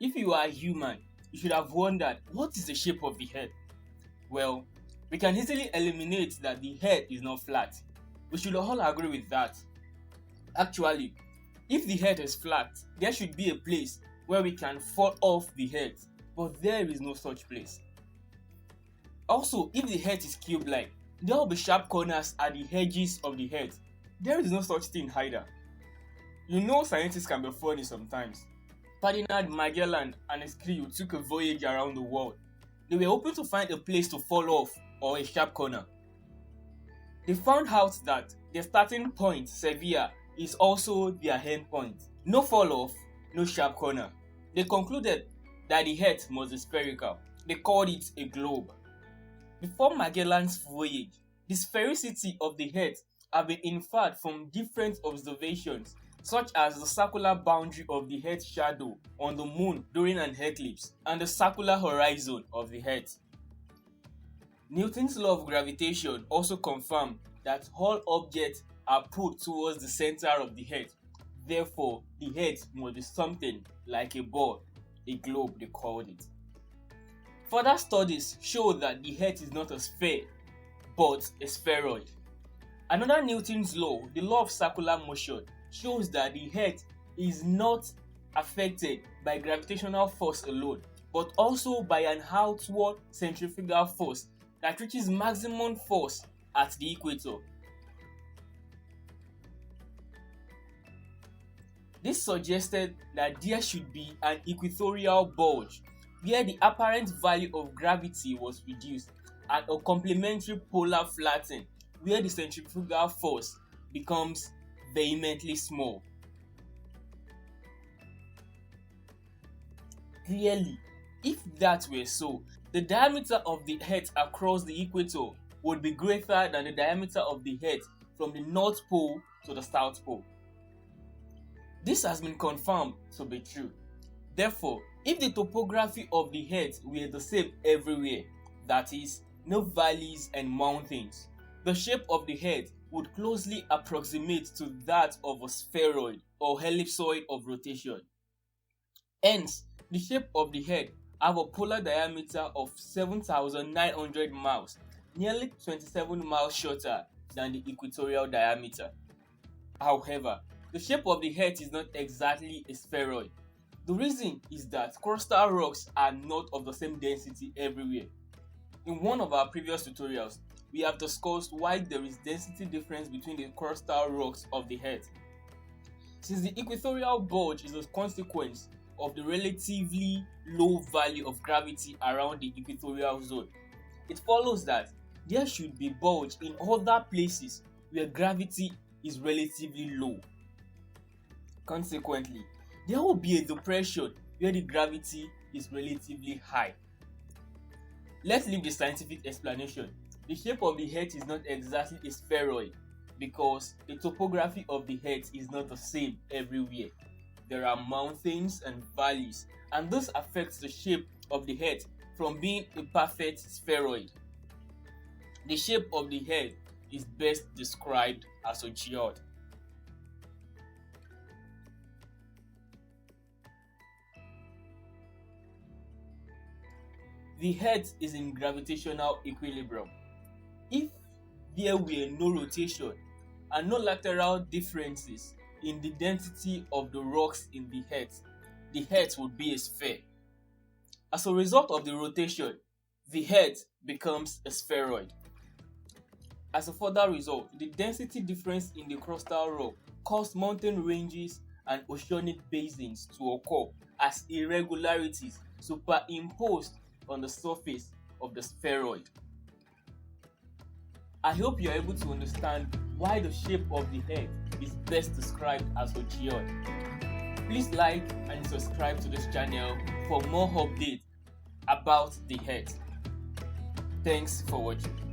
If you are a human, you should have wondered, what is the shape of the Earth? Well, we can easily eliminate that the Earth is not flat. We should all agree with that. Actually, if the Earth is flat, there should be a place where we can fall off the Earth, but there is no such place. Also, if the Earth is cube-like, there will be sharp corners at the edges of the Earth. There is no such thing either. You know, scientists can be funny sometimes. Ferdinand Magellan and his crew took a voyage around the world. They were hoping to find a place to fall off or a sharp corner. They found out that their starting point, Sevilla, is also their end point. No fall off, no sharp corner. They concluded that the Earth must be spherical. They called it a globe. Before Magellan's voyage, the sphericity of the Earth had been inferred from different observations, such as the circular boundary of the Earth's shadow on the moon during an eclipse and the circular horizon of the Earth. Newton's law of gravitation also confirmed that all objects are pulled towards the center of the Earth. Therefore, the Earth must be something like a ball, a globe they called it. Further studies show that the Earth is not a sphere, but a spheroid. Another Newton's law, the law of circular motion, shows that the Earth is not affected by gravitational force alone, but also by an outward centrifugal force that reaches maximum force at the equator. This suggested that there should be an equatorial bulge where the apparent value of gravity was reduced and a complementary polar flattening where the centrifugal force becomes vehemently small. Clearly, if that were so, the diameter of the Earth across the equator would be greater than the diameter of the Earth from the North Pole to the South Pole. This has been confirmed to be true. Therefore, if the topography of the Earth were the same everywhere, that is, no valleys and mountains, the shape of the Earth would closely approximate to that of a spheroid or ellipsoid of rotation. Hence, the shape of the Earth have a polar diameter of 7,900 miles, nearly 27 miles shorter than the equatorial diameter. However, the shape of the Earth is not exactly a spheroid. The reason is that crustal rocks are not of the same density everywhere. In one of our previous tutorials, we have discussed why there is density difference between the crustal rocks of the Earth. Since the equatorial bulge is a consequence of the relatively low value of gravity around the equatorial zone, it follows that there should be bulge in other places where gravity is relatively low. Consequently, there will be a depression where the gravity is relatively high. Let's leave the scientific explanation. The shape of the Earth is not exactly a spheroid because the topography of the Earth is not the same everywhere. There are mountains and valleys, and this affects the shape of the Earth from being a perfect spheroid. The shape of the Earth is best described as a geoid. The Earth is in gravitational equilibrium. If there were no rotation and no lateral differences in the density of the rocks in the Earth would be a sphere. As a result of the rotation, the Earth becomes a spheroid. As a further result, the density difference in the crustal rock caused mountain ranges and oceanic basins to occur as irregularities superimposed on the surface of the spheroid. I hope you are able to understand why the shape of the Earth is best described as a geoid. Please like and subscribe to this channel for more updates about the Earth. Thanks for watching.